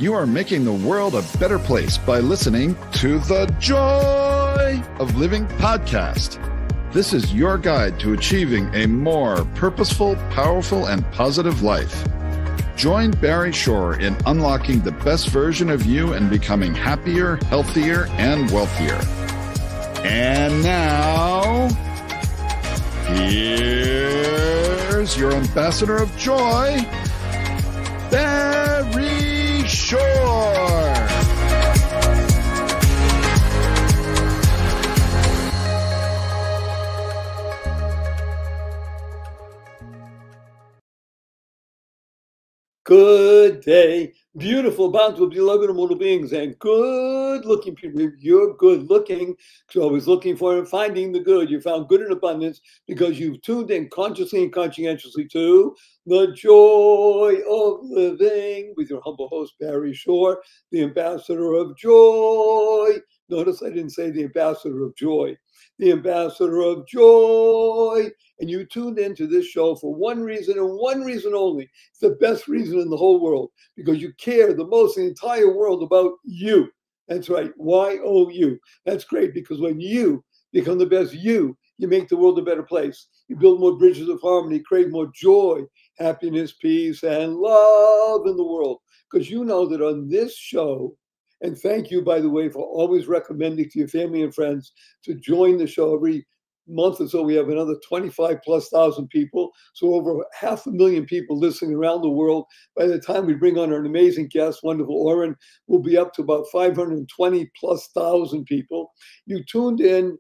You are making the world a better place by listening to the Joy of Living podcast. This is your guide to achieving a more purposeful, powerful, and positive life. Join Barry Shore in unlocking the best version of you and becoming happier, healthier, and wealthier. And now, here's your ambassador of joy, Barry Shore. Good day, beautiful, bountiful, beloved immortal beings, and good-looking people. If you're good-looking, you're always looking for and finding the good. You found good in abundance because you've tuned in consciously and conscientiously to the Joy of Living with your humble host, Barry Shore, the ambassador of joy. Notice I didn't say the ambassador of joy. The ambassador of joy. And you tuned into this show for one reason and one reason only. It's the best reason in the whole world, because you care the most in the entire world about you. That's right, Y-O-U. That's great, because when you become the best you make the world a better place. You build more bridges of harmony, create more joy, happiness, peace, and love in the world. Because you know that on this show, and thank you, by the way, for always recommending to your family and friends to join the show every month or so. We have another 25,000+ people. So over 500,000 people listening around the world. By the time we bring on an amazing guest, wonderful Oren, we'll be up to about 520,000+ people. You tuned in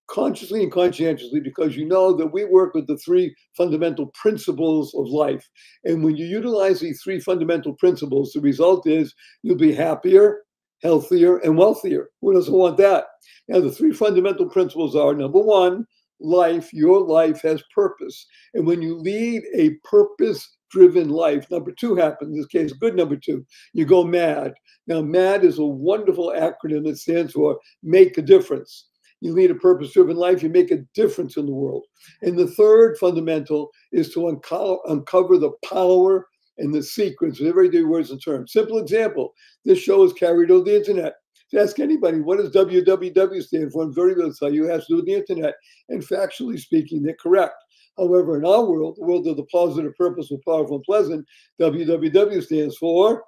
consciously and conscientiously because you know that we work with the three fundamental principles of life. And when you utilize these three fundamental principles, the result is you'll be happier, healthier, and wealthier. Who doesn't want that? Now, the three fundamental principles are, number one, your life has purpose. And when you lead a purpose-driven life, number two happens, in this case, good number two, you go MAD. Now, MAD is a wonderful acronym that stands for make a difference. You lead a purpose-driven life, you make a difference in the world. And the third fundamental is to uncover the power and the secrets of everyday words and terms. Simple example, this show is carried over the internet. To ask anybody, what does www stand for? And very little tell you it has to do with the internet. And factually speaking, they're correct. However, in our world, the world of the positive, purposeful, powerful, and pleasant, www stands for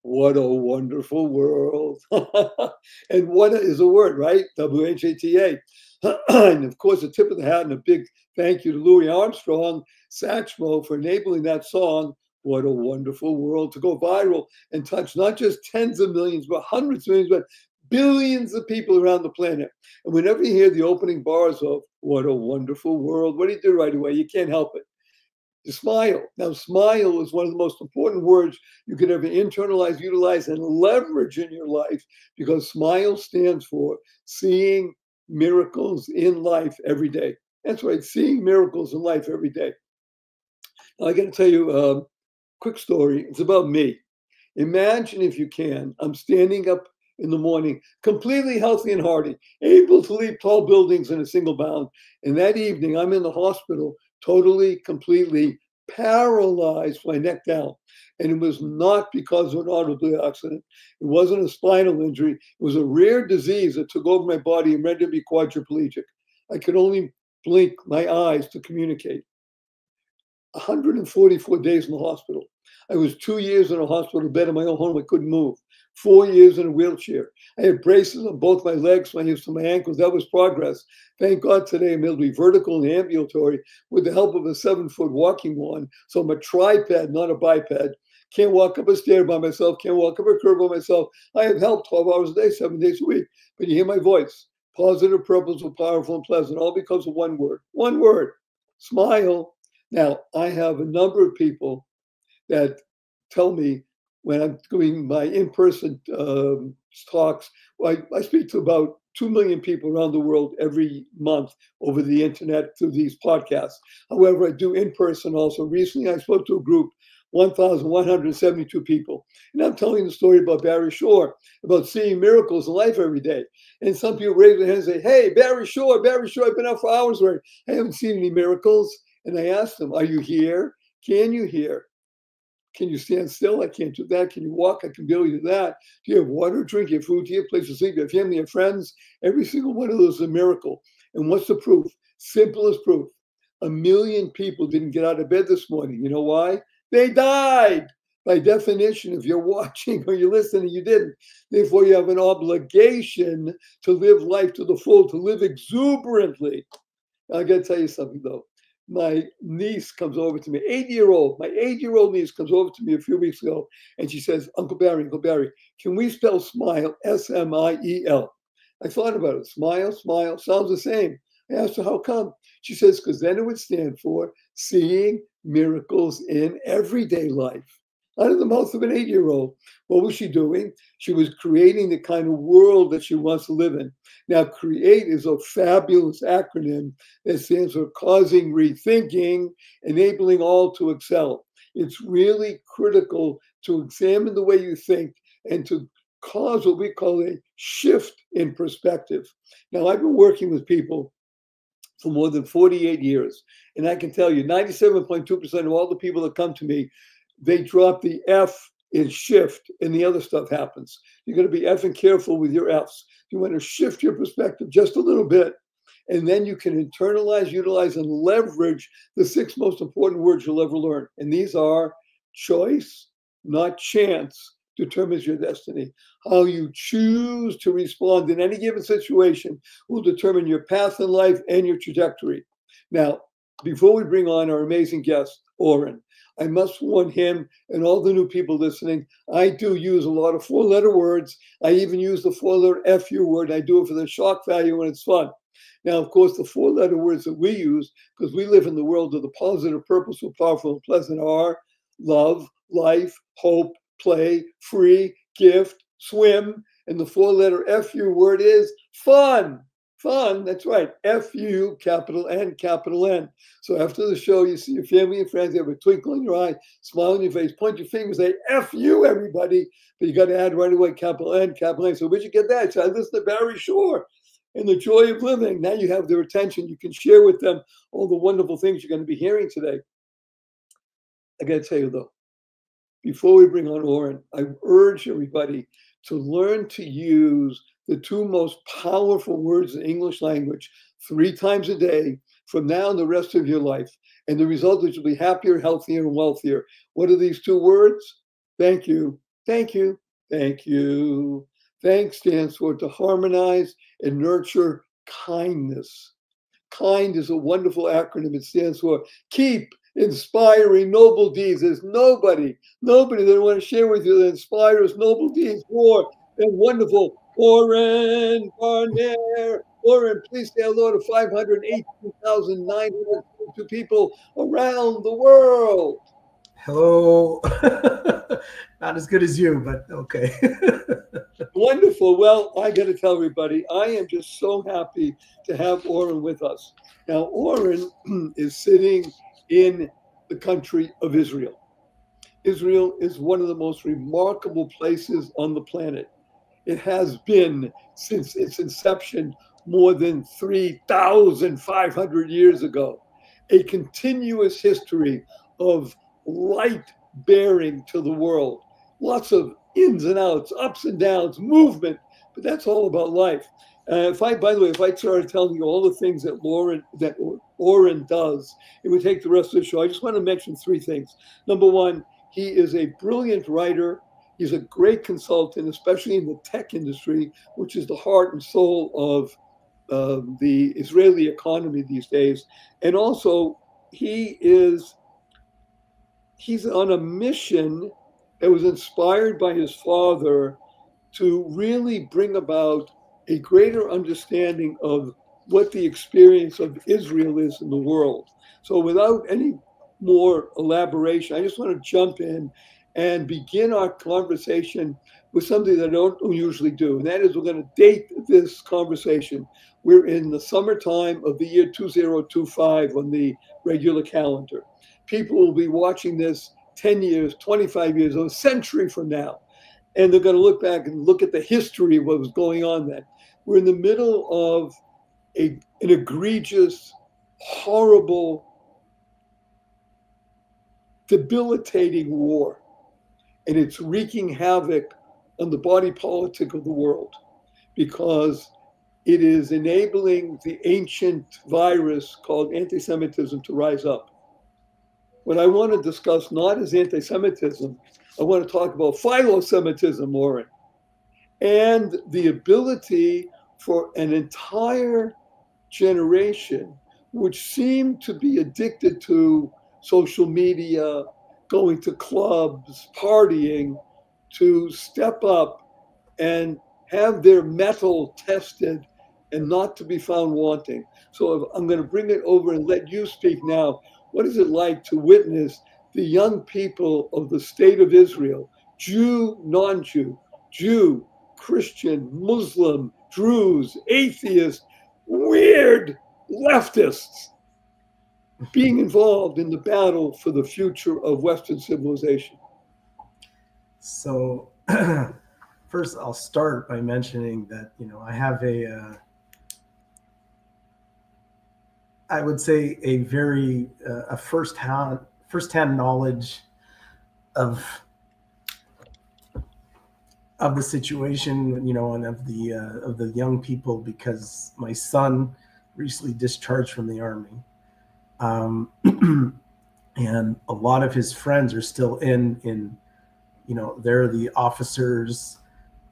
what a wonderful world. And what is a word, right? WHATA. And of course, a tip of the hat and a big thank you to Louis Armstrong, Satchmo, for enabling that song, What a Wonderful World, to go viral and touch not just tens of millions, but hundreds of millions, but billions of people around the planet. And whenever you hear the opening bars of What a Wonderful World, what do you do right away? You can't help it. You smile. Now, smile is one of the most important words you could ever internalize, utilize, and leverage in your life, because smile stands for seeing miracles in life every day. That's right, seeing miracles in life every day. Now, I got to tell you a quick story. It's about me. Imagine, if you can, I'm standing up in the morning, completely healthy and hearty, able to leap tall buildings in a single bound. And that evening, I'm in the hospital, totally, completely paralyzed, my neck down. And it was not because of an automobile accident. It wasn't a spinal injury. It was a rare disease that took over my body and rendered me quadriplegic. I could only blink my eyes to communicate. 144 days in the hospital. I was 2 years in a hospital bed in my own home. I couldn't move. 4 years in a wheelchair. I had braces on both my legs, my hips, and my ankles. That was progress. Thank God today I'm able to be vertical and ambulatory with the help of a 7-foot walking wand. So I'm a triped, not a biped. Can't walk up a stair by myself. Can't walk up a curb by myself. I have help 12 hours a day, 7 days a week. But you hear my voice. Positive, purposeful, powerful, and pleasant. All because of one word. One word. Smile. Now, I have a number of people that tell me when I'm doing my in-person talks, I speak to about 2 million people around the world every month over the internet through these podcasts. However, I do in person also. Recently, I spoke to a group, 1,172 people. And I'm telling the story about Barry Shore, about seeing miracles in life every day. And some people raise their hands and say, hey, Barry Shore, I've been out for hours already. I haven't seen any miracles. And I asked them, are you here? Can you hear? Can you stand still? I can't do that. Can you walk? I can barely do that. Do you have water, drink? Do you have food? Do you have a place to sleep? Do you have family and friends? Every single one of those is a miracle. And what's the proof? Simple as proof. 1 million people didn't get out of bed this morning. You know why? They died. By definition, if you're watching or you're listening, you didn't. Therefore, you have an obligation to live life to the full, to live exuberantly. I got to tell you something, though. My niece comes over to me, 8-year-old. My 8-year-old niece comes over to me a few weeks ago, and she says, Uncle Barry, can we spell smile, S-M-I-E-L? I thought about it. Smile, sounds the same. I asked her, how come? She says, because then it would stand for seeing miracles in everyday life. Out of the mouth of an 8-year-old. What was she doing? She was creating the kind of world that she wants to live in. Now, CREATE is a fabulous acronym that stands for causing rethinking, enabling all to excel. It's really critical to examine the way you think and to cause what we call a shift in perspective. Now, I've been working with people for more than 48 years, and I can tell you 97.2% of all the people that come to me, they drop the F in shift and the other stuff happens. You're going to be effing careful with your Fs. You want to shift your perspective just a little bit, and then you can internalize, utilize, and leverage the 6 most important words you'll ever learn. And these are choice, not chance, determines your destiny. How you choose to respond in any given situation will determine your path in life and your trajectory. Now, before we bring on our amazing guest, Oren, I must warn him and all the new people listening, I do use a lot of 4-letter words. I even use the 4-letter FU word. I do it for the shock value and it's fun. Now, of course, the 4-letter words that we use, because we live in the world of the positive, purposeful, powerful, and pleasant, are love, life, hope, play, free, gift, swim. And the 4-letter FU word is fun. Fun, that's right. F-U, capital N, capital N. So after the show, you see your family and friends, you have a twinkle in your eye, smile on your face, point your finger, say, F-U, everybody. But you got to add right away, capital N, capital N. So where'd you get that? So I listen to Barry Shore and the joy of living. Now you have their attention. You can share with them all the wonderful things you're going to be hearing today. I got to tell you, though, before we bring on Oren, I urge everybody to learn to use the 2 most powerful words in English language 3 times a day from now and the rest of your life. And the result is you'll be happier, healthier, and wealthier. What are these 2 words? Thank you. Thank you. Thank you. Thanks stands for to harmonize and nurture kindness. KIND is a wonderful acronym. It stands for keep inspiring noble deeds. There's nobody that I want to share with you that inspires noble deeds more than wonderful Oren Barner. Oren, please say hello to 518,902 people around the world. Hello. Not as good as you, but okay. Wonderful. Well, I got to tell everybody, I am just so happy to have Oren with us. Now, Oren is sitting in the country of Israel. Israel is one of the most remarkable places on the planet. It has been since its inception more than 3,500 years ago, a continuous history of light bearing to the world. Lots of ins and outs, ups and downs, movement, but that's all about life. By the way, if I started telling you all the things that Oren does, it would take the rest of the show. I just want to mention 3 things. Number 1, he is a brilliant writer. He's a great consultant, especially in the tech industry, which is the heart and soul of the Israeli economy these days. And also, he's on a mission that was inspired by his father to really bring about a greater understanding of what the experience of Israel is in the world. So without any more elaboration, I just want to jump in and begin our conversation with something that I don't usually do. And that is we're going to date this conversation. We're in the summertime of the year 2025 on the regular calendar. People will be watching this 10 years, 25 years, or a century from now. And they're going to look back and look at the history of what was going on then. We're in the middle of an egregious, horrible debilitating war. And it's wreaking havoc on the body politic of the world because it is enabling the ancient virus called anti-Semitism to rise up. What I want to discuss not is anti-Semitism. I want to talk about philo-Semitism, Oren, and the ability for an entire generation which seemed to be addicted to social media, going to clubs, partying, to step up and have their mettle tested and not to be found wanting. So I'm going to bring it over and let you speak now. What is it like to witness the young people of the state of Israel, Jew, non-Jew, Jew, Christian, Muslim, Druze, atheist, weird leftists being involved in the battle for the future of Western civilization? So first I'll start by mentioning that, I have I would say a very a firsthand knowledge of the situation, and of the young people, because my son recently discharged from the Army, and a lot of his friends are still in they're the officers,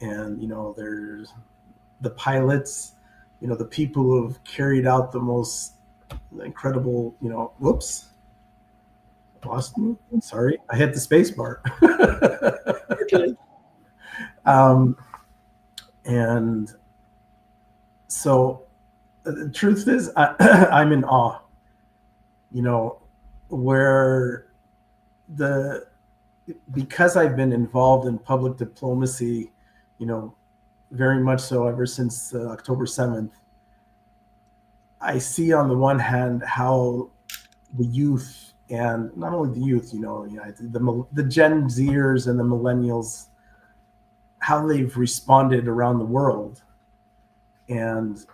and there's the pilots, the people who have carried out the most incredible, whoops, lost me. Sorry, I hit the space bar. Okay. And so the truth is, I'm in awe, where because I've been involved in public diplomacy, very much so ever since October 7th, I see on the one hand how the youth, and not only the youth, the Gen Zers and the millennials, how they've responded around the world. And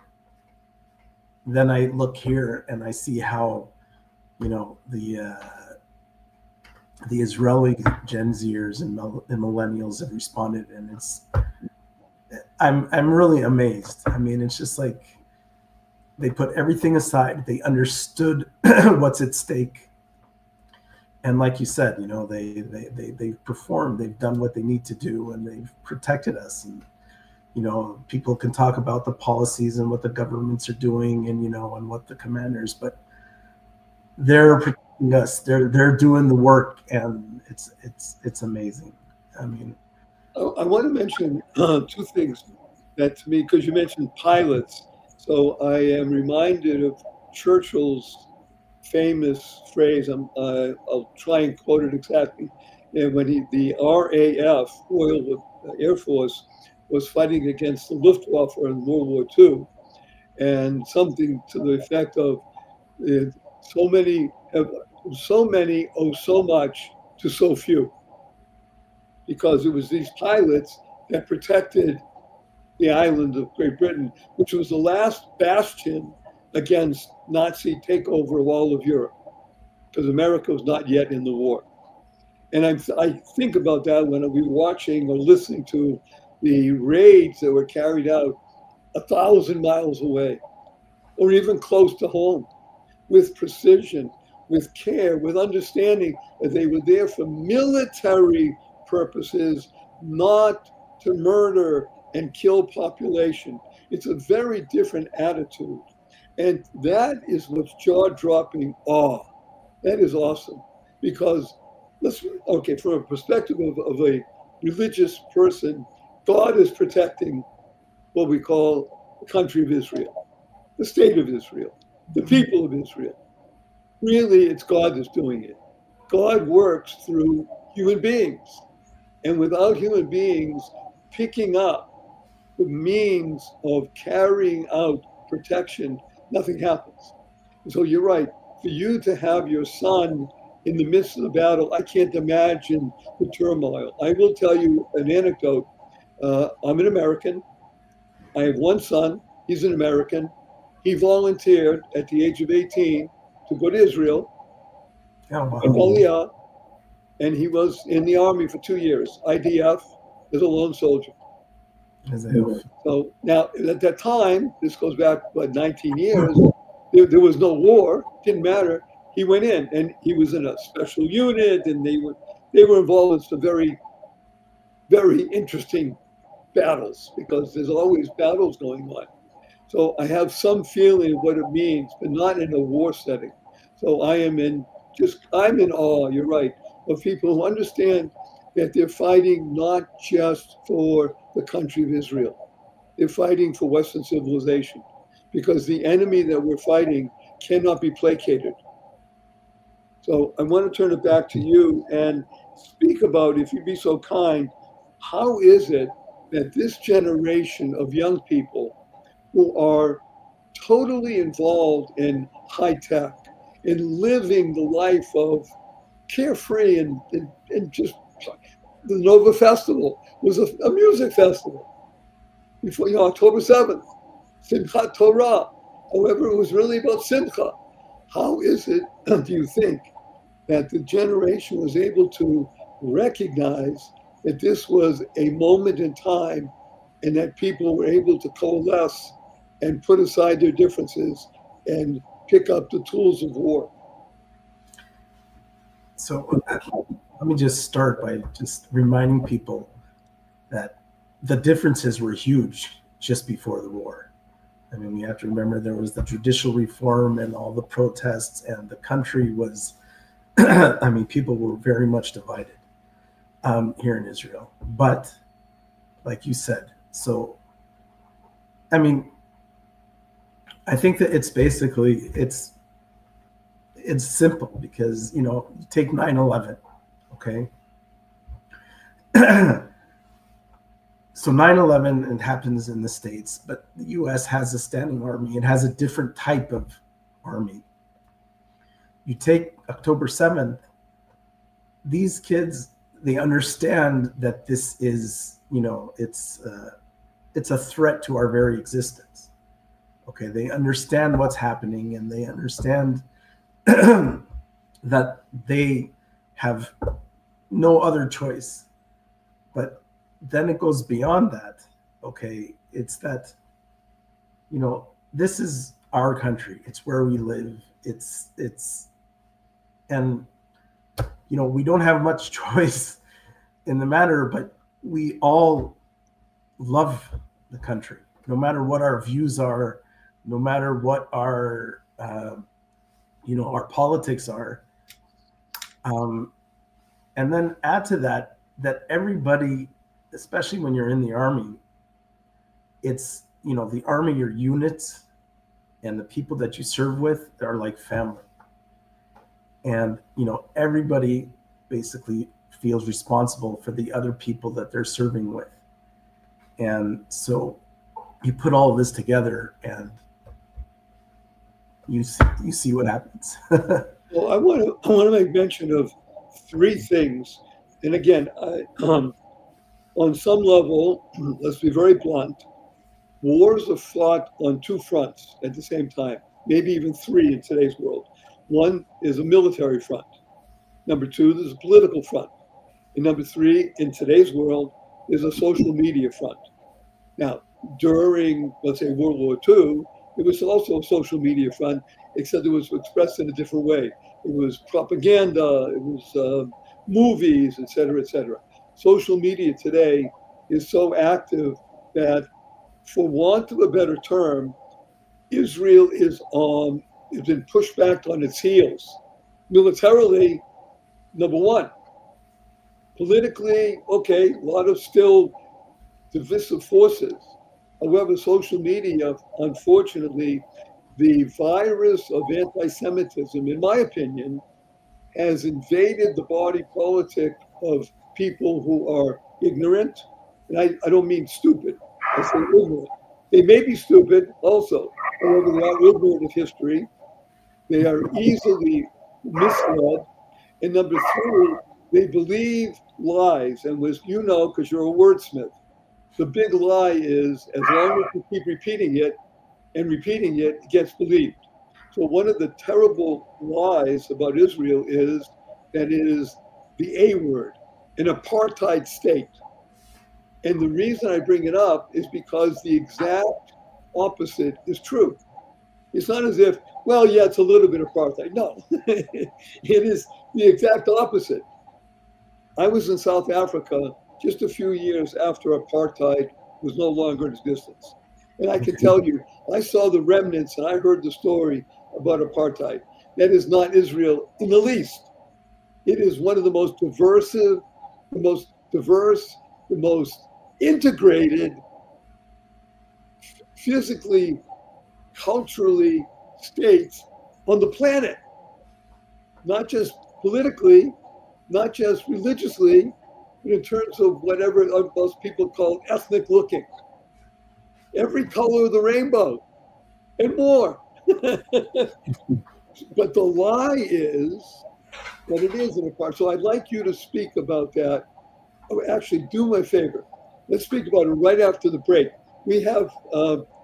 then I look here and I see how, the Israeli Gen Zers and millennials have responded, and I'm really amazed. I mean, it's just like they put everything aside. They understood what's at stake, and like you said, they've performed. They've done what they need to do, and they've protected us. And people can talk about the policies and what the governments are doing, and and what the commanders, but they're protecting us. They're doing the work, and it's amazing. I mean, I want to mention two things that to me, because you mentioned pilots. So I am reminded of Churchill's famous phrase. I'll try and quote it exactly. And when the RAF, Royal Air Force, was fighting against the Luftwaffe in World War II, and something to the effect of so many owe so much to so few, because it was these pilots that protected the island of Great Britain, which was the last bastion against Nazi takeover of all of Europe, because America was not yet in the war. And I think about that when we were watching or listening to the raids that were carried out 1,000 miles away, or even close to home, with precision, with care, with understanding that they were there for military purposes, not to murder and kill population. It's a very different attitude. And that is what's jaw-dropping awe. That is awesome. Because, from a perspective of a religious person, God is protecting what we call the country of Israel, the state of Israel, the people of Israel. Really, it's God that's doing it. God works through human beings. And without human beings picking up the means of carrying out protection, nothing happens. And so you're right. For you to have your son in the midst of the battle, I can't imagine the turmoil. I will tell you an anecdote. I'm an American. I have one son. He's an American. He volunteered at the age of 18 to go to Israel, oh, wow. Aliyah, and he was in the army for 2 years, IDF, as a lone soldier. So now at that time, this goes back, 19 years, there was no war, didn't matter. He went in and he was in a special unit, and they were involved in some very, very interesting battles, because there's always battles going on. So I have some feeling of what it means, but not in a war setting. So I'm in awe, you're right, of people who understand that they're fighting not just for the country of Israel. They're fighting for Western civilization, because the enemy that we're fighting cannot be placated. So I want to turn it back to you and speak about, if you'd be so kind, how is it that this generation of young people who are totally involved in high tech, in living the life of carefree and just, the Nova Festival was a music festival. Before, October 7th, Simchat Torah. However, it was really about Simcha. How is it, do you think, that the generation was able to recognize that this was a moment in time, and that people were able to coalesce and put aside their differences and pick up the tools of war? So let me just start by just reminding people that the differences were huge just before the war. I mean, we have to remember there was the judicial reform and all the protests, and the country was, I mean, people were very much divided here in Israel. But like you said, so, I mean, I think that it's basically, it's simple, because, you take 9/11, okay? So 9/11, it happens in the States, but the US has a standing army. It has a different type of army. You take October 7th, these kids, they understand that this is, it's a threat to our very existence. Okay, they understand what's happening, and they understand that they have no other choice. But then it goes beyond that. Okay, it's that, this is our country. It's where we live. And, we don't have much choice in the matter, but we all love the country, no matter what our views are, no matter what our, our politics are. And then add to that everybody, especially when you're in the army, it's, the army, your units and the people that you serve with are like family. And, everybody basically feels responsible for the other people that they're serving with. And so you put all of this together, and you see what happens. Well, I want to make mention of 3 things. And again, on some level, let's be very blunt, wars are fought on 2 fronts at the same time, maybe even 3 in today's world. One is a military front. Number 2, there's a political front. And number 3, in today's world, is a social media front. Now, during, let's say, World War II, it was also a social media front, except it was expressed in a different way. It was propaganda, it was movies, et cetera, et cetera. Social media today is so active that, for want of a better term, Israel has been pushed back on its heels. Militarily, number 1. Politically, okay, a lot of still divisive forces. However, social media, unfortunately, the virus of anti-Semitism, in my opinion, has invaded the body politic of people who are ignorant. And I don't mean stupid, I say ignorant. They may be stupid also. However, they are ignorant of history. They are easily misled. And number 3, they believe lies. And as you know, because you're a wordsmith, the big lie is, as long as you keep repeating it, it gets believed. So one of the terrible lies about Israel is that it is the A word, an apartheid state. And the reason I bring it up is because the exact opposite is true. It's not as if, well, yeah, it's a little bit apartheid. No, it is the exact opposite. I was in South Africa just a few years after apartheid was no longer in existence. And I can tell you, I saw the remnants and I heard the story about apartheid. That is not Israel in the least. It is one of the most diverse, the most integrated, physically, culturally states on the planet. Not just politically, not just religiously, but in terms of whatever most people call ethnic looking. Every color of the rainbow and more. But the lie is that it is an apart. So I'd like you to speak about that. Oh, actually, do me a favor. Let's speak about it right after the break. We have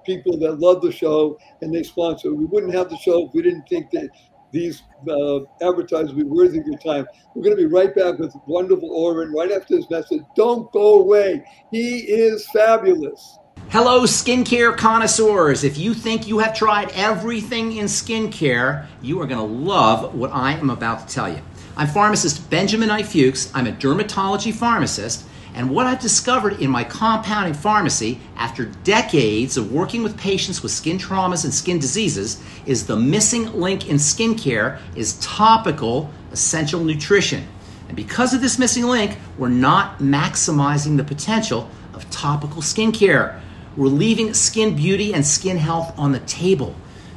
people that love the show and they sponsor. We wouldn't have the show if we didn't think that these advertisers would be worthy of your time. We're going to be right back with wonderful Oren right after this message. Don't go away. He is fabulous. Hello, skincare connoisseurs. If you think you have tried everything in skincare, you are going to love what I am about to tell you. I'm pharmacist Benjamin I. Fuchs. I'm a dermatology pharmacist. And what I've discovered in my compounding pharmacy after decades of working with patients with skin traumas and skin diseases is the missing link in skincare is topical essential nutrition. And because of this missing link, we're not maximizing the potential of topical skincare. We're leaving skin beauty and skin health on the table.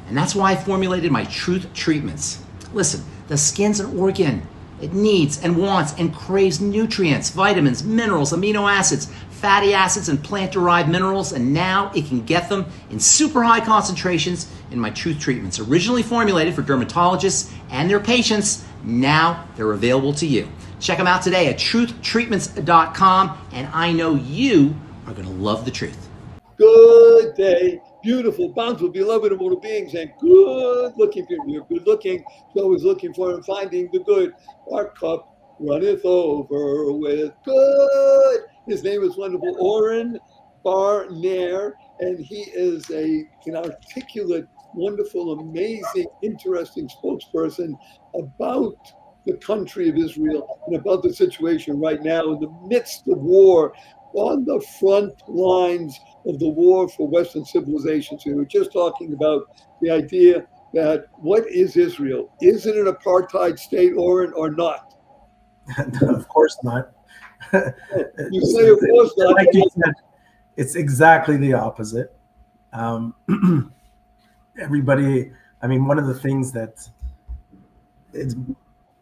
And that's why I formulated my Truth Treatments. Listen, the skin's an organ. It needs and wants and craves nutrients, vitamins, minerals, amino acids, fatty acids, and plant-derived minerals, and now it can get them in super high concentrations in my Truth Treatments. Originally formulated for dermatologists and their patients, now they're available to you. Check them out today at truthtreatments.com, and I know you are going to love the truth. Good day, beautiful, bountiful, beloved immortal beings, and good-looking people. You're good-looking, so always looking for and finding the good. Our cup runneth over with good. His name is wonderful Oren Barner, and he is an articulate, wonderful, amazing, interesting spokesperson about the country of Israel and about the situation right now in the midst of war, on the front lines of the war for Western civilization. So we were just talking about the idea that what is Israel? Is it an apartheid state, Oren, or not? Of course not. You say of course not. Like you said, it's exactly the opposite. Everybody, I mean, one of the things that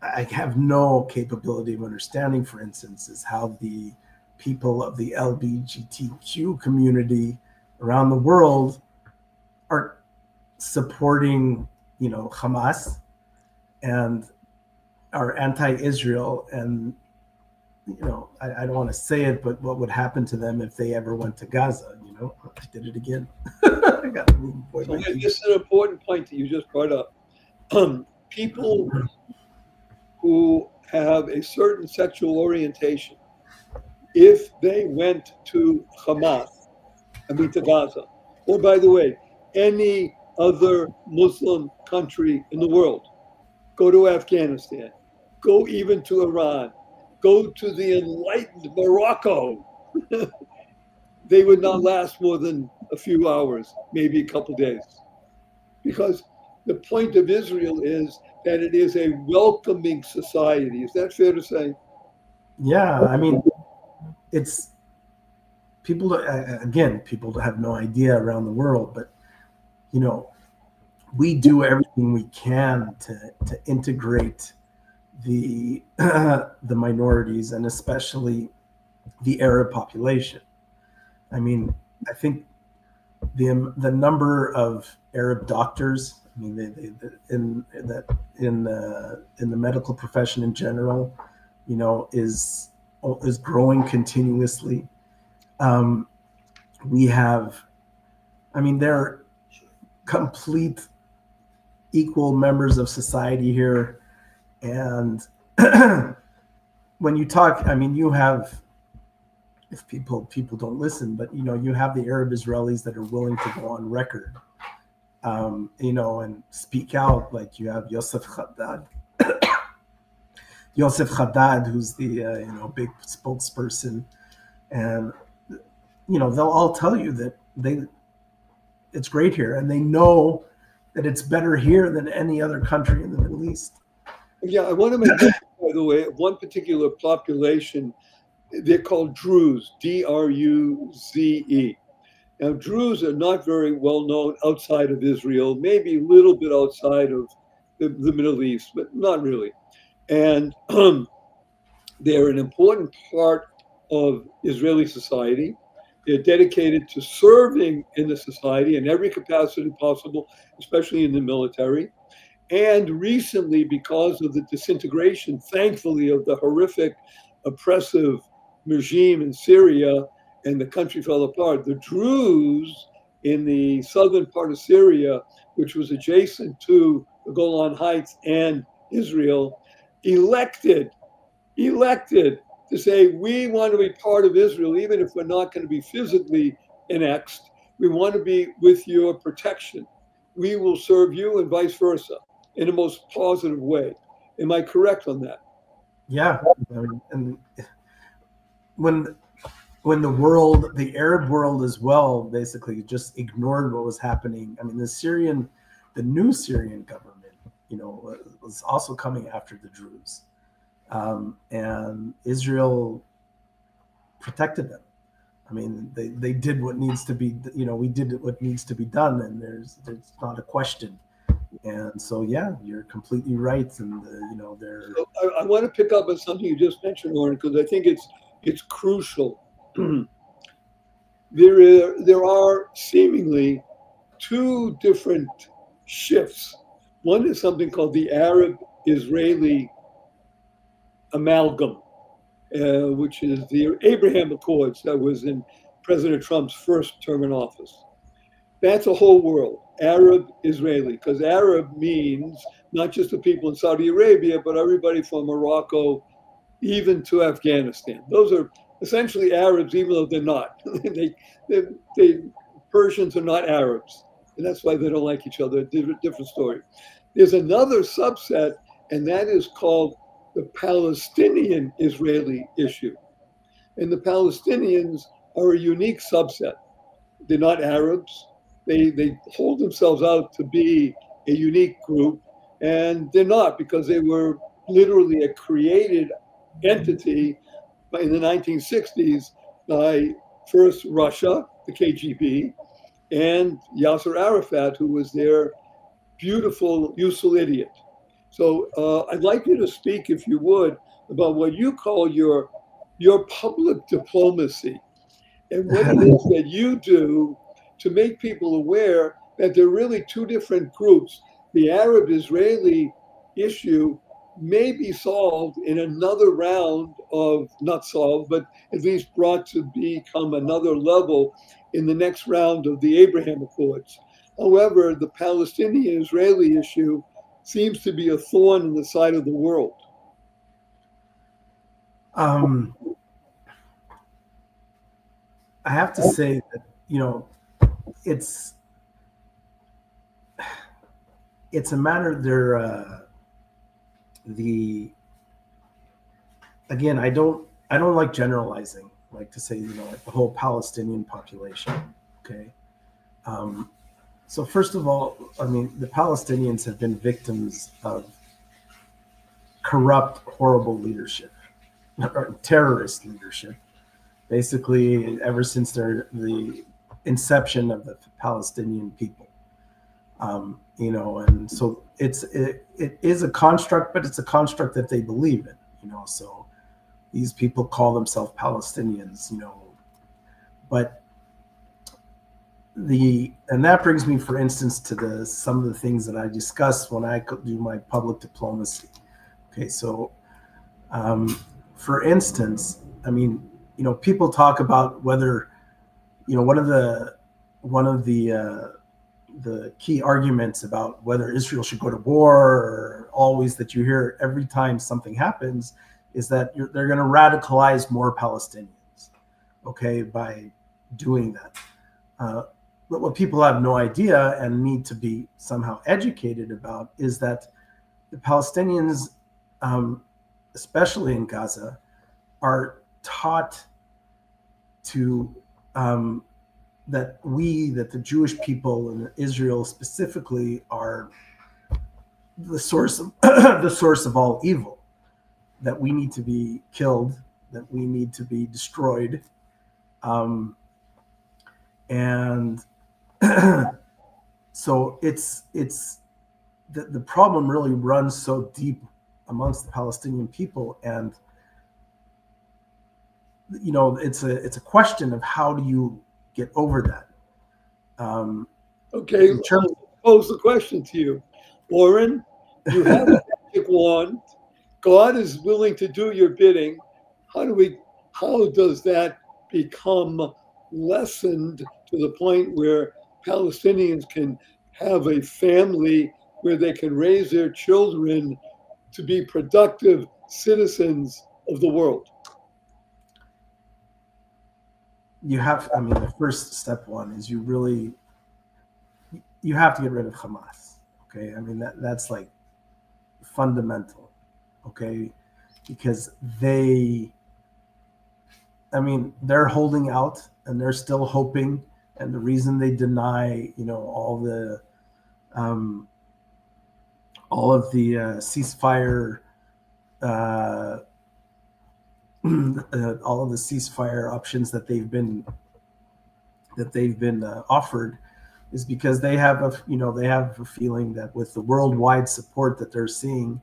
I have no capability of understanding, for instance, is how the people of the LGBTQ community around the world are supporting, Hamas and are anti-Israel. And, I don't want to say it, but what would happen to them if they ever went to Gaza? I did it again. I got to move forward. So this is an important point that you just brought up. People who have a certain sexual orientation, if they went to Hamas, to Gaza, or by the way, any other Muslim country in the world, go to Afghanistan, go even to Iran, go to the enlightened Morocco, they would not last more than a few hours, maybe a couple days. Because the point of Israel is that it is a welcoming society. Is that fair to say? Yeah, it's people, again, people have no idea around the world, but, we do everything we can to integrate the minorities and especially the Arab population. I think the number of Arab doctors, in the medical profession in general, is growing continuously. We have, they're complete equal members of society here, and when you talk, I mean, you have, if people don't listen, but you have the Arab Israelis that are willing to go on record, and speak out. Like you have Yosef Haddad, who's the big spokesperson, and they'll all tell you that it's great here, and they know that it's better here than any other country in the Middle East. Yeah, I want to make mention, by the way, of one particular population. They're called Druze, D-R-U-Z-E. Now, Druze are not very well known outside of Israel, maybe a little bit outside of the Middle East, but not really. And they're an important part of Israeli society. They're dedicated to serving in the society in every capacity possible, especially in the military. And recently, because of the disintegration, thankfully, of the horrific, oppressive regime in Syria, and the country fell apart, the Druze in the southern part of Syria, which was adjacent to the Golan Heights and Israel, elected to say, we want to be part of Israel, even if we're not going to be physically annexed. We want to be with your protection. We will serve you, and vice versa, in the most positive way. Am I correct on that? Yeah. And when the Arab world as well, basically just ignored what was happening. I mean, the new Syrian government, was also coming after the Druze. And Israel protected them. I mean, they did what needs to be, we did what needs to be done, and there's not a question. And so, yeah, you're completely right. And they're. So I want to pick up on something you just mentioned, Oren, because I think it's crucial. There are seemingly two different shifts. One is something called the Arab-Israeli amalgam, which is the Abraham Accords that was in President Trump's first term in office. That's a whole world, Arab-Israeli, because Arab means not just the people in Saudi Arabia, but everybody from Morocco, even to Afghanistan. Those are essentially Arabs, even though they're not. Persians are not Arabs, and that's why they don't like each other. Different story. There's another subset, and that is called the Palestinian-Israeli issue. And the Palestinians are a unique subset. They're not Arabs. They hold themselves out to be a unique group, and they're not, because they were literally a created entity in the 1960s by first Russia, the KGB, and Yasser Arafat, who was their beautiful, useful idiot. So I'd like you to speak, if you would, about what you call your public diplomacy and what it is that you do to make people aware that there are really two different groups. The Arab-Israeli issue may be solved in another round of, not solved, but at least brought to become another level in the next round of the Abraham Accords. However, the Palestinian-Israeli issue seems to be a thorn in the side of the world. I have to say that, it's a matter again, I don't like generalizing, like to say, like the whole Palestinian population. Okay. So first of all, I mean, the Palestinians have been victims of corrupt, horrible leadership, or terrorist leadership, basically ever since the inception of the Palestinian people. And so it is a construct, but it's a construct that they believe in, so these people call themselves Palestinians, but and that brings me, for instance, to some of the things that I discuss when I do my public diplomacy. Okay, so for instance, I mean, people talk about whether, one of the key arguments about whether Israel should go to war, or always that you hear every time something happens, is that they're going to radicalize more Palestinians, okay, by doing that. But what people have no idea and need to be somehow educated about is that the Palestinians, especially in Gaza, are taught to that the Jewish people and Israel specifically are the source of the source of all evil, that we need to be killed, that we need to be destroyed, and so it's the problem really runs so deep amongst the Palestinian people, and it's a question of how do you get over that. Okay, I'll pose the question to you, Oren. You have a magic wand. God is willing to do your bidding. How does that become lessened to the point where Palestinians can have a family where they can raise their children to be productive citizens of the world? The first step one is you have to get rid of Hamas. Okay. That's like fundamental. Okay. Because they're holding out and they're still hoping. And the reason they deny, all of the ceasefire, all of the ceasefire options that they've been offered, is because they have a feeling that with the worldwide support that they're seeing,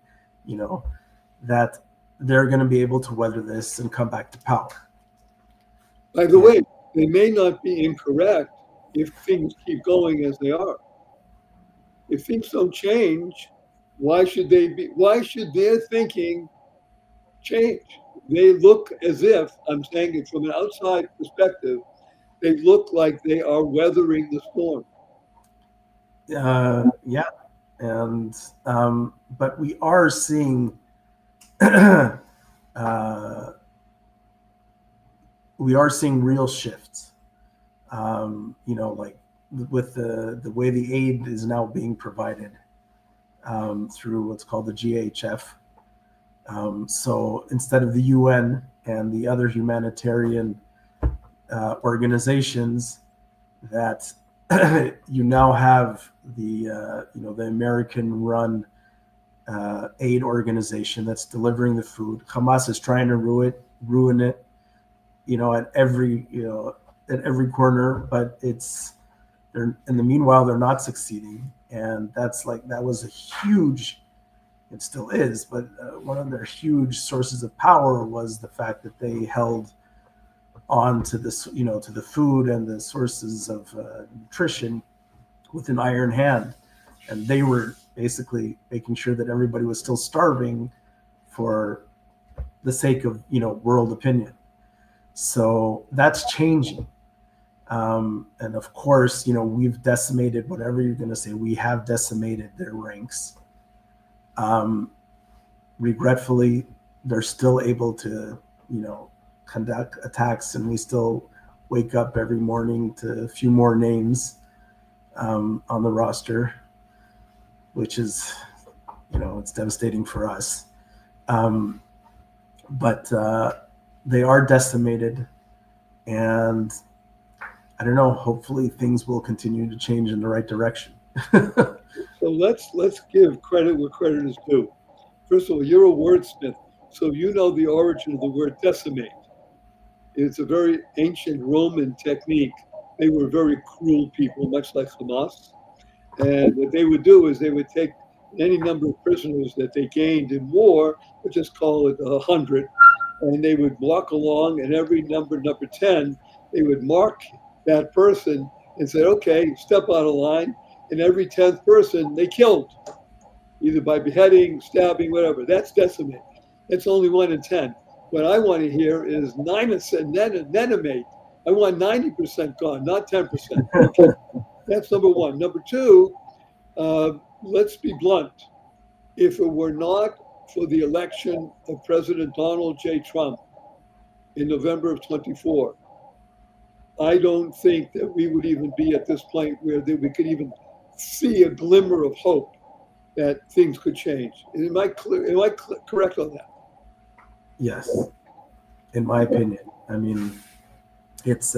that they're going to be able to weather this and come back to power. By the way, they may not be incorrect if things keep going as they are. If things don't change, why should their thinking change? They look as if, I'm saying it from an outside perspective, they look like they are weathering the storm. Yeah. And, but we are seeing, real shifts, like with the way the aid is now being provided through what's called the GHF. So instead of the UN and the other humanitarian organizations, that you now have the American-run aid organization that's delivering the food. Hamas is trying to ruin it, at every corner, but in the meanwhile they're not succeeding, and that was a huge. It still is, but one of their huge sources of power was the fact that they held on to this, to the food and the sources of nutrition with an iron hand. And they were basically making sure that everybody was still starving for the sake of, world opinion. So that's changing. And of course, we've decimated, whatever you're going to say, we have decimated their ranks. Regretfully, they're still able to, conduct attacks, and we still wake up every morning to a few more names on the roster, which is, it's devastating for us. But they are decimated, and I don't know, hopefully things will continue to change in the right direction. So let's give credit where credit is due. First of all, you're a wordsmith, so you know the origin of the word decimate. It's a very ancient Roman technique. They were very cruel people, much like Hamas. And what they would do is they would take any number of prisoners that they gained in war, we'll just call it 100, and they would walk along, and every number 10, they would mark that person and say, okay, step out of line. And every 10th person they killed, either by beheading, stabbing, whatever. That's decimate. That's only 1 in 10. What I want to hear is nenimate. I want 90% gone, not 10%. Okay. That's number one. Number two, let's be blunt. If it were not for the election of President Donald J. Trump in November of 24, I don't think that we would even be at this point where we could even see a glimmer of hope that things could change. Am I correct on that? Yes, in my opinion. I mean, it's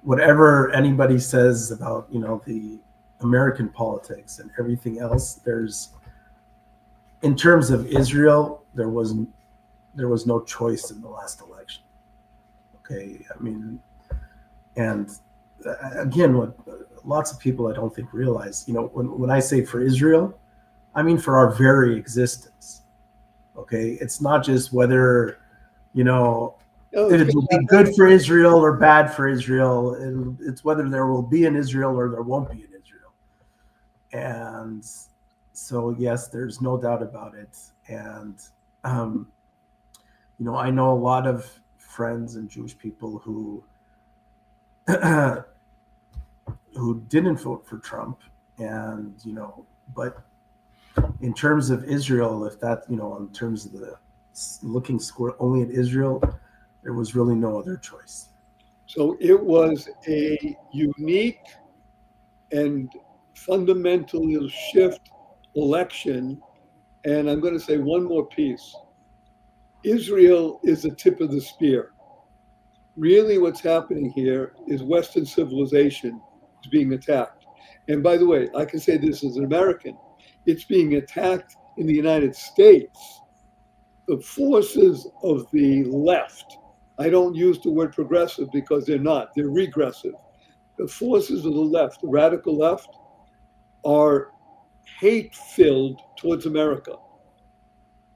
whatever anybody says about, you know, the American politics and everything else, in terms of Israel, there was no choice in the last election. Okay, I mean, and again, what lots of people I don't think realize, you know, when I say for Israel, I mean for our very existence. Okay, it's not just whether, you know, it will be good for Israel or bad for Israel. It's whether there will be an Israel or there won't be an Israel. And so, yes, there's no doubt about it. And, you know, I know a lot of friends and Jewish people who didn't vote for Trump. And, you know, but in terms of Israel, if that, you know, in terms of the looking square only at Israel, there was really no other choice. So it was a unique and fundamental shift election. And I'm going to say one more piece. Israel is the tip of the spear. Really what's happening here is Western civilization is being attacked. And by the way, I can say this as an American, it's being attacked in the United States. The forces of the left, I don't use the word progressive because they're not, they're regressive. The forces of the left, the radical left, are hate-filled towards America.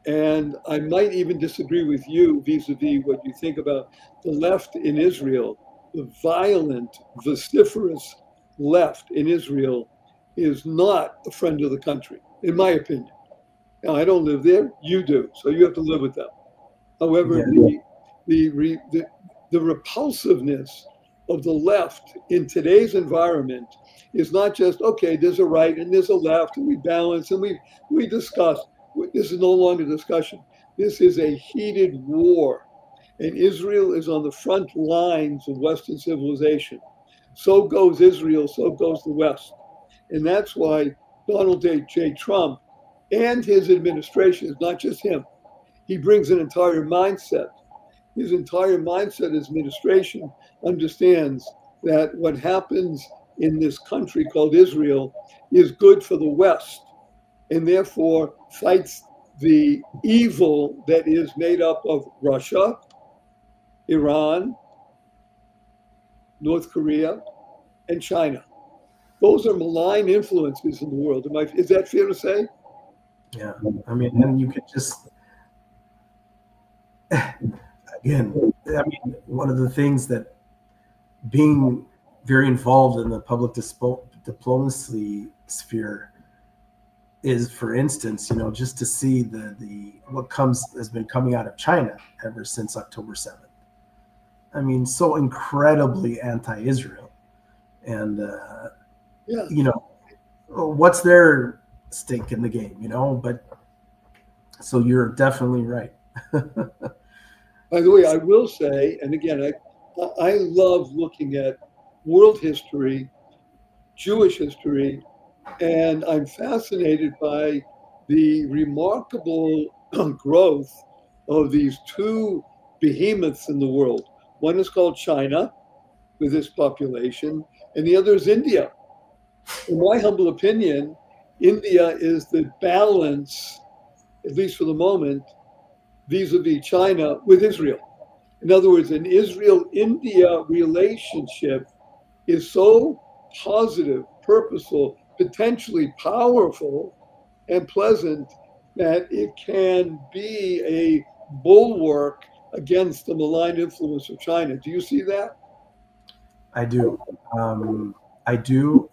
And I might even disagree with you vis-a-vis what you think about the left in Israel. The violent, vociferous left in Israel is not a friend of the country, in my opinion. Now, I don't live there, you do, so you have to live with them. However, the repulsiveness of the left in today's environment is not just, okay, there's a right and there's a left, and we balance and we discuss. This is no longer discussion. This is a heated war, and Israel is on the front lines of Western civilization. So goes Israel, so goes the West. And that's why Donald J. Trump and his administration, is not just him, he brings an entire mindset. His entire mindset, his administration, understands that what happens in this country called Israel is good for the West, and therefore fights the evil that is made up of Russia, Iran, North Korea, and China. Those are malign influences in the world. Is that fair to say? Yeah, I mean, and you could just, again, I mean, one of the things that being very involved in the public diplomacy sphere is, for instance, you know, just to see what has been coming out of China ever since October 7th. I mean, so incredibly anti-Israel. And, you know, what's their stake in the game, you know? But so you're definitely right. By the way, I will say, and again, I love looking at world history, Jewish history, and I'm fascinated by the remarkable growth of these two behemoths in the world. One is called China, with its population, and the other is India. In my humble opinion, India is the balance, at least for the moment, vis-a-vis China with Israel. In other words, an Israel-India relationship is so positive, purposeful, potentially powerful and pleasant that it can be a bulwark against the malign influence of China. Do you see that? I do.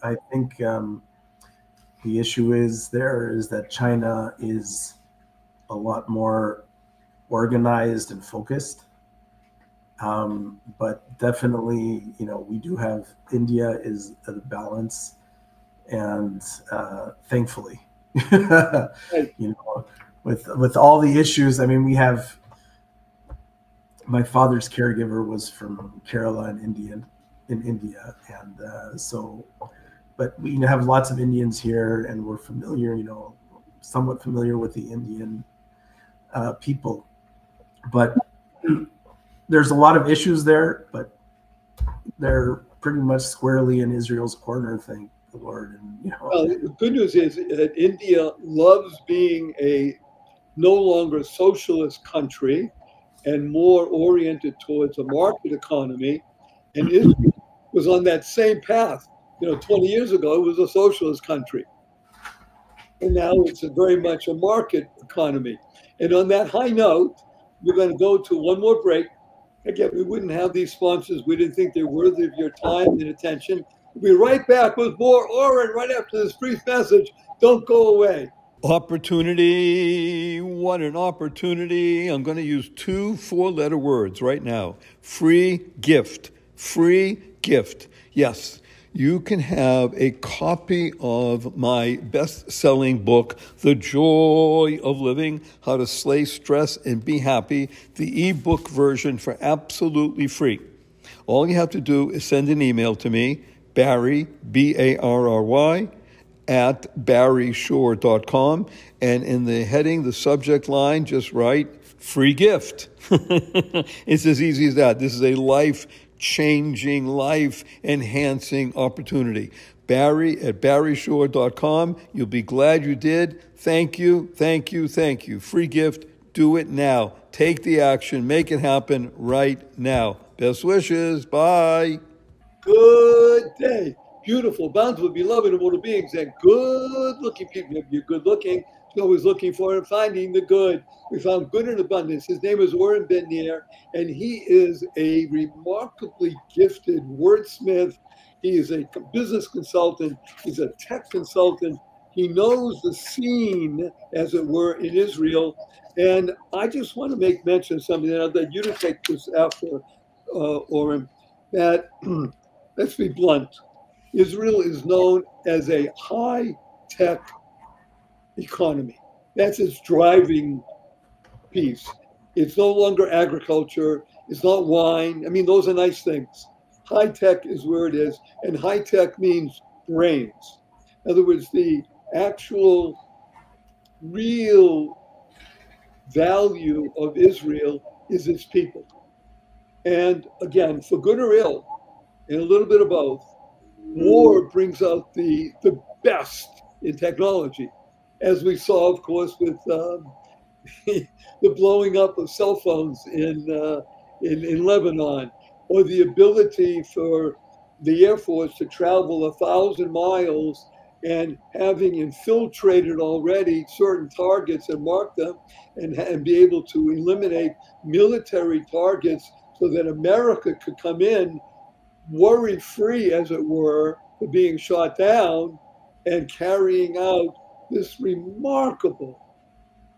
I think the issue is that China is a lot more organized and focused. But definitely, you know, we do have India is the balance, and thankfully, You know, with all the issues. I mean, we have, my father's caregiver was from Kerala in India, and so, but we have lots of Indians here, and we're familiar, you know, somewhat familiar with the Indian people, but there's a lot of issues there, but they're pretty much squarely in Israel's corner, thank the Lord. And you know, Well, the good news is that India loves being a no longer socialist country and more oriented towards a market economy. And Israel was on that same path. You know, 20 years ago, it was a socialist country. And now it's very much a market economy. And on that high note, we're going to go to one more break. Again, we wouldn't have these sponsors. We didn't think they're worthy of your time and attention. We'll be right back with more Oren right after this brief message. Don't go away. Opportunity. What an opportunity. I'm going to use 2 4-letter words right now. Free gift. Free gift. Yes, you can have a copy of my best-selling book, The Joy of Living, How to Slay Stress and Be Happy, the ebook version for absolutely free. All you have to do is send an email to me, Barry, Barry, at barryshore.com, and in the heading, the subject line, just write free gift. It's as easy as that. This is a life-changing, life-enhancing opportunity. Barry at barryshore.com. You'll be glad you did. Thank you, thank you, thank you. Free gift. Do it now. Take the action. Make it happen right now. Best wishes. Bye. Good day. Beautiful, bountiful, beloved, immortal beings, and good-looking people. If you're good-looking, you're always looking for and finding the good. We found good in abundance. His name is Oren Barner, and he is a remarkably gifted wordsmith. He is a business consultant. He's a tech consultant. He knows the scene, as it were, in Israel. And I just want to make mention of something, and I'd like you to take this after, Oren, that, let's be blunt, Israel is known as a high-tech economy. That's its driving piece. It's no longer agriculture. It's not wine. I mean, those are nice things. High-tech is where it is, and high-tech means brains. In other words, the actual real value of Israel is its people. And again, for good or ill, and a little bit of both, war brings out the best in technology, as we saw, of course, with the blowing up of cell phones in Lebanon, or the ability for the Air Force to travel 1,000 miles and having infiltrated already certain targets and mark them and be able to eliminate military targets so that America could come in worry-free, as it were, for being shot down and carrying out this remarkable,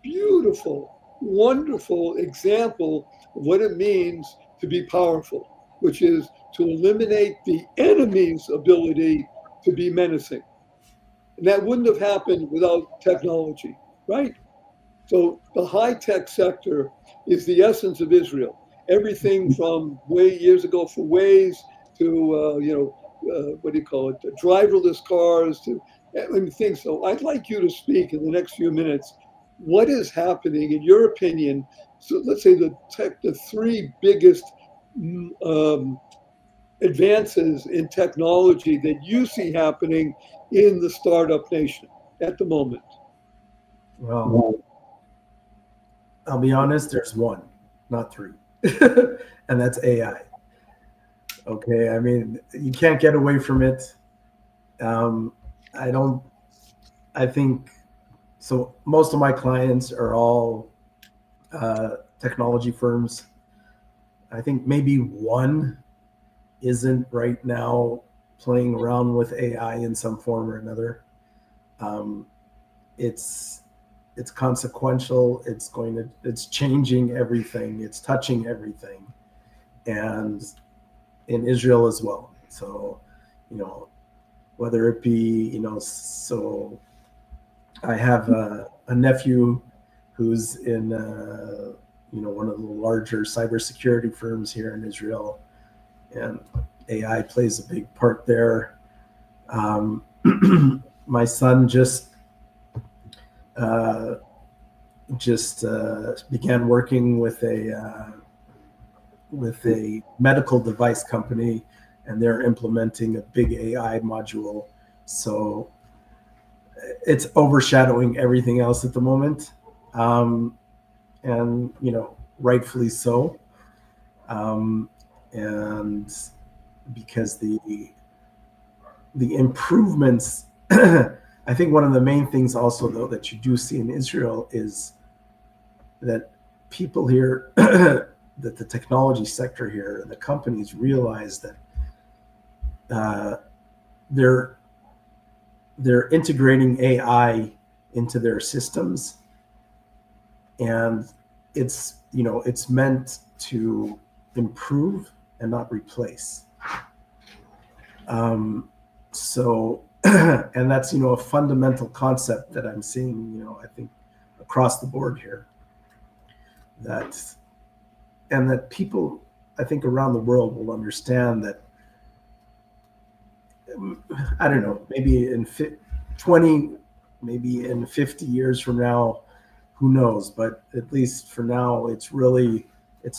beautiful, wonderful example of what it means to be powerful, which is to eliminate the enemy's ability to be menacing. And that wouldn't have happened without technology, right? So the high-tech sector is the essence of Israel. Everything from years ago for Waze to, what do you call it, driverless cars to things. So I'd like you to speak in the next few minutes. What is happening, in your opinion? So let's say the 3 biggest advances in technology that you see happening in the startup nation at the moment. Well, I'll be honest, there's 1, not 3, and that's AI. Okay, I mean, you can't get away from it. I think, so most of my clients are all technology firms. I think maybe 1 isn't right now playing around with AI in some form or another. It's consequential. It's changing everything. It's touching everything. And in Israel as well. So, whether it be, I have a nephew who's in one of the larger cybersecurity firms here in Israel, and AI plays a big part there. My son just began working with a medical device company, and they're implementing a big AI module. So it's overshadowing everything else at the moment, and rightfully so. And because the improvements, I think one of the main things also, though, that you do see in Israel is that people here, that the technology sector here and the companies realize that they're integrating AI into their systems, and it's meant to improve and not replace. So, and that's a fundamental concept that I'm seeing, I think across the board here. That people, I think around the world, will understand that. I don't know, maybe in 20, maybe in 50 years from now, who knows? But at least for now, it's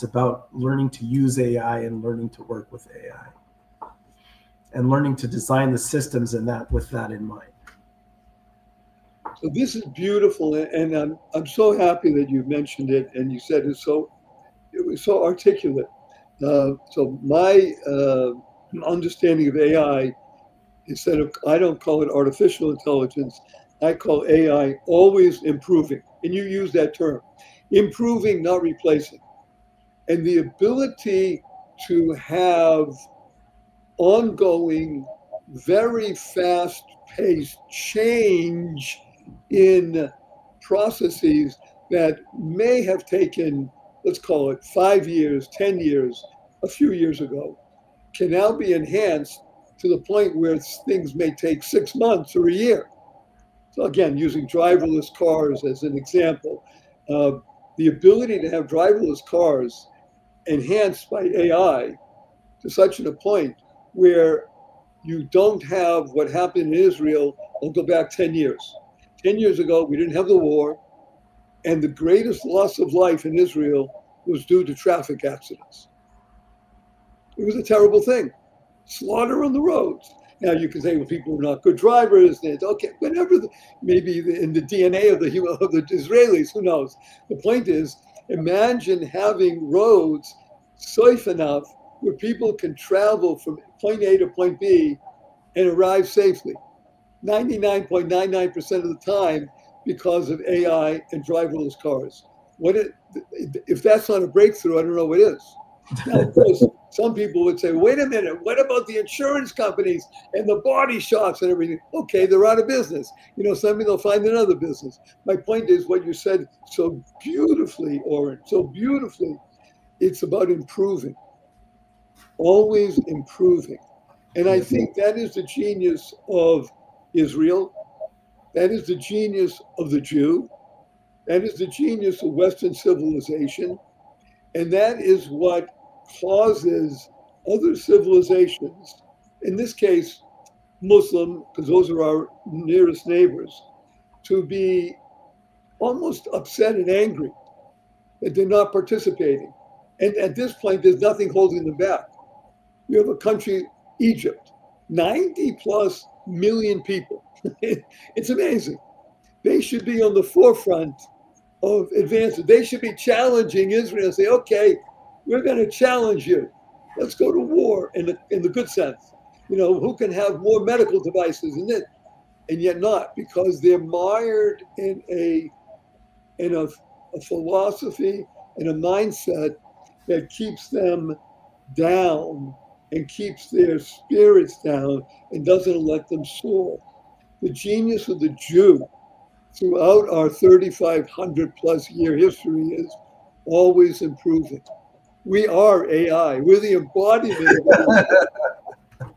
about learning to use AI and learning to work with AI, and learning to design the systems with that in mind. So this is beautiful, and I'm so happy that you mentioned it, and you said it was so articulate. So my understanding of AI, instead of, I don't call it artificial intelligence, I call AI always improving. And you use that term, improving, not replacing. And the ability to have ongoing, very fast-paced change in processes that may have taken, let's call it 5 years, 10 years, a few years ago, can now be enhanced to the point where things may take 6 months or a year. So again, using driverless cars as an example, the ability to have driverless cars enhanced by AI to such a point where you don't have what happened in Israel. I'll go back 10 years. 10 years ago, we didn't have the war, and the greatest loss of life in Israel was due to traffic accidents. It was a terrible thing. Slaughter on the roads. Now you can say, well, people were not good drivers. Okay, whatever. Maybe in the DNA of the Israelis, who knows? The point is, imagine having roads safe enough where people can travel from point A to point B and arrive safely, 99.99% of the time, because of AI and driverless cars. If that's not a breakthrough, I don't know what is. Now, of course, some people would say, wait a minute, what about the insurance companies and the body shops and everything? Okay, they're out of business. Somebody they'll find another business. My point is what you said so beautifully, Oren, so beautifully. It's about improving, always improving. And I think that is the genius of Israel. That is the genius of the Jew. That is the genius of Western civilization. And that is what causes other civilizations, in this case, Muslim, because those are our nearest neighbors, to be almost upset and angry that they're not participating. And at this point, there's nothing holding them back. You have a country, Egypt, 90 plus million people. It's amazing. They should be on the forefront of advances. They should be challenging Israel and say, okay, we're going to challenge you. Let's go to war in the good sense. Who can have more medical devices in it? And yet not, because they're mired in a philosophy and a mindset that keeps them down and keeps their spirits down and doesn't let them soar. The genius of the Jew throughout our 3,500 plus year history is always improving. We are AI. We're the embodiment of AI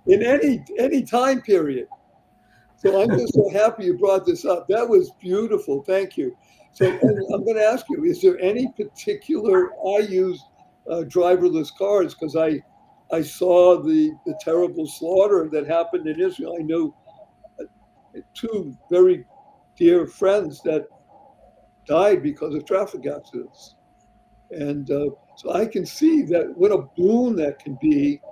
in any time period. So I'm just so happy you brought this up. That was beautiful. Thank you. So I'm going to ask you, is there any particular, I use driverless cars because I saw the terrible slaughter that happened in Israel. I know two very dear friends that died because of traffic accidents. And so I can see that what a boon that can be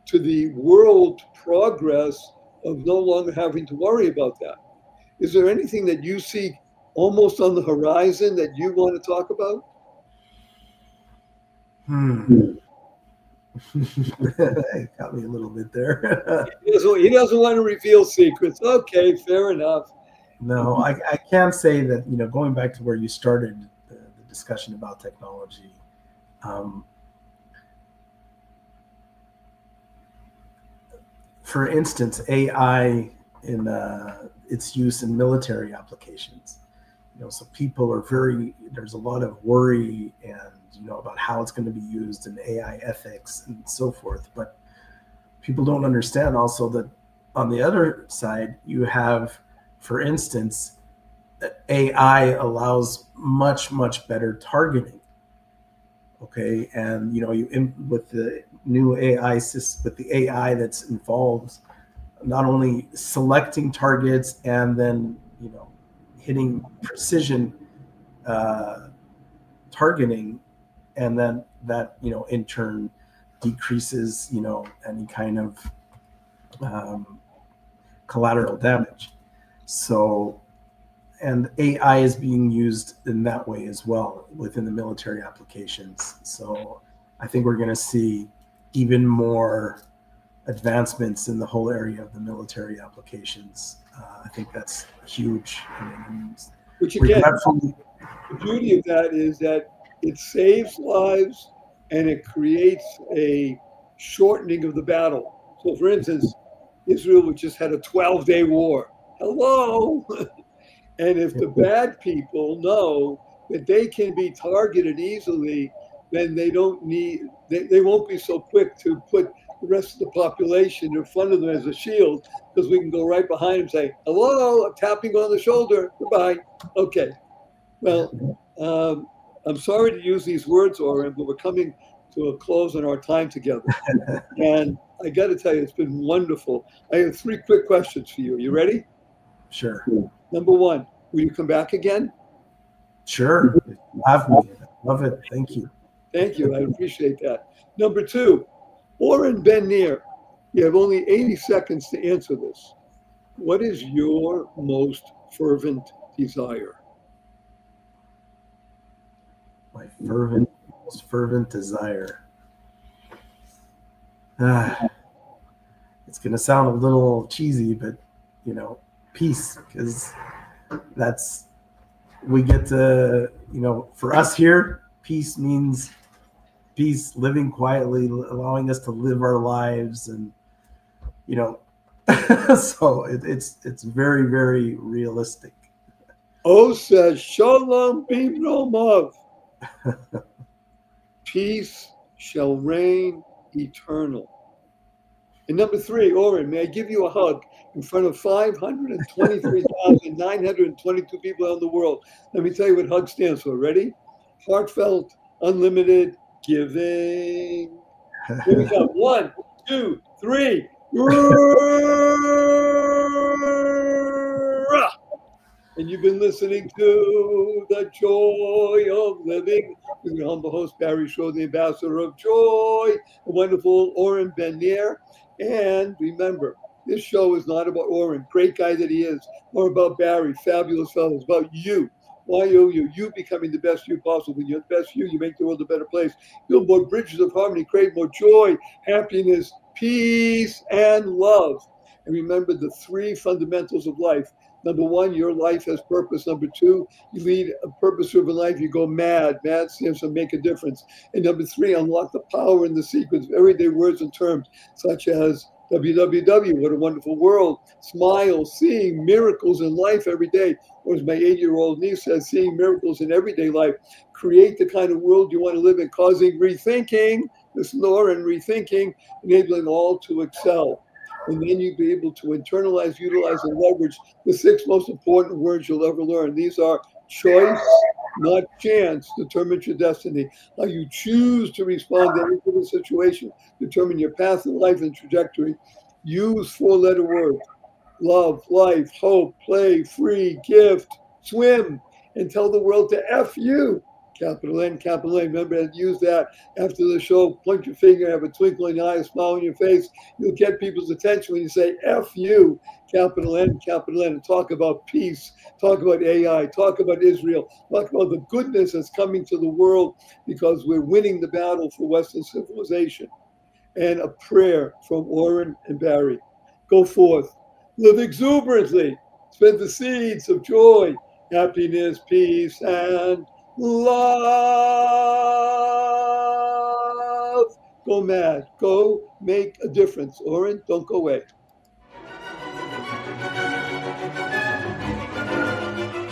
to the world progress of no longer having to worry about that. Is there anything that you see almost on the horizon that you want to talk about? It got me a little bit there. He doesn't want to reveal secrets. Okay, fair enough. No, I can say that, going back to where you started the discussion about technology, for instance, AI in its use in military applications. So people are there's a lot of worry and, about how it's going to be used in AI ethics and so forth. But people don't understand also that on the other side, you have, for instance, AI allows much, much better targeting. Okay. And, with the new AI system, with the AI that's involved, not only selecting targets and then, hitting precision targeting, and then that, in turn decreases, any kind of collateral damage. So, and AI is being used in that way as well within the military applications. So I think we're going to see even more advancements in the whole area of the military applications. I think that's huge. Which again, the beauty of that is that it saves lives and it creates a shortening of the battle. So for instance, Israel just had a 12-day war. Hello. And if the bad people know that they can be targeted easily, then they won't be so quick to put the rest of the population in front of them as a shield, because we can go right behind them and say, hello, I'm tapping on the shoulder, goodbye. Okay. Well, I'm sorry to use these words, Oren, but we're coming to a close on our time together. And I got to tell you, it's been wonderful. I have 3 quick questions for you. Are you ready? Sure. Number 1, will you come back again? Sure. Have me. Love it. Thank you. Thank you. I appreciate that. Number 2, Oren Barner, you have only 80 seconds to answer this. What is your most fervent desire? My most fervent desire. It's going to sound a little cheesy, but, peace, because we get to, for us here, peace means peace, living quietly, allowing us to live our lives. And, so it's very, very realistic. Says Shalom Bimromov. Peace shall reign eternal. And number 3, Oren, may I give you a hug in front of 523,922 people around the world? Let me tell you what hug stands for. Ready? Heartfelt, unlimited giving. Here we go. 1, 2, 3. And you've been listening to The Joy of Living with your humble host, Barry Shaw, the ambassador of joy, the wonderful Oren Barner. And remember, this show is not about Oren, great guy that he is, or about Barry, fabulous fellow. It's about you. You becoming the best you possible. When you're the best you make the world a better place. Build more bridges of harmony, create more joy, happiness, peace, and love. And remember the 3 fundamentals of life. Number 1, your life has purpose. Number 2, you lead a purpose-driven life. You go mad. Mad stands for make a difference. And number 3, unlock the power and the secrets of everyday words and terms, such as WWW, what a wonderful world. Smile, seeing miracles in life every day. Or as my 8-year-old niece says, seeing miracles in everyday life. Create the kind of world you want to live in, causing rethinking, this Oren rethinking, enabling all to excel. And then you'll be able to internalize, utilize, and leverage the 6 most important words you'll ever learn. These are choice, not chance, determines your destiny. How you choose to respond to any given situation, determine your path in life and trajectory. Use 4-letter words: love, life, hope, play, free, gift, swim, and tell the world to F you. Capital N, capital A. Remember, and use that after the show. Point your finger, have a twinkle in your eye, a smile on your face. You'll get people's attention when you say F you, capital N, and talk about peace, talk about AI, talk about Israel, talk about the goodness that's coming to the world because we're winning the battle for Western civilization. And a prayer from Oren and Barry. Go forth, live exuberantly, spread the seeds of joy, happiness, peace, and love. Go mad. Go make a difference. Oren, don't go away.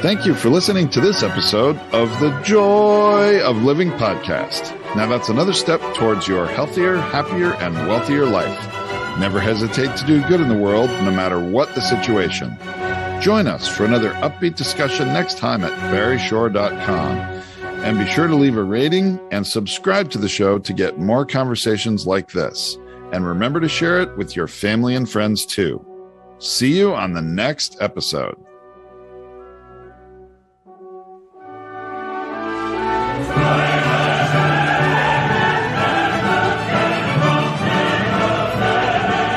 Thank you for listening to this episode of the Joy of Living podcast. Now that's another step towards your healthier, happier, and wealthier life. Never hesitate to do good in the world, no matter what the situation. Join us for another upbeat discussion next time at barryshore.com. And be sure to leave a rating and subscribe to the show to get more conversations like this. And remember to share it with your family and friends too. See you on the next episode.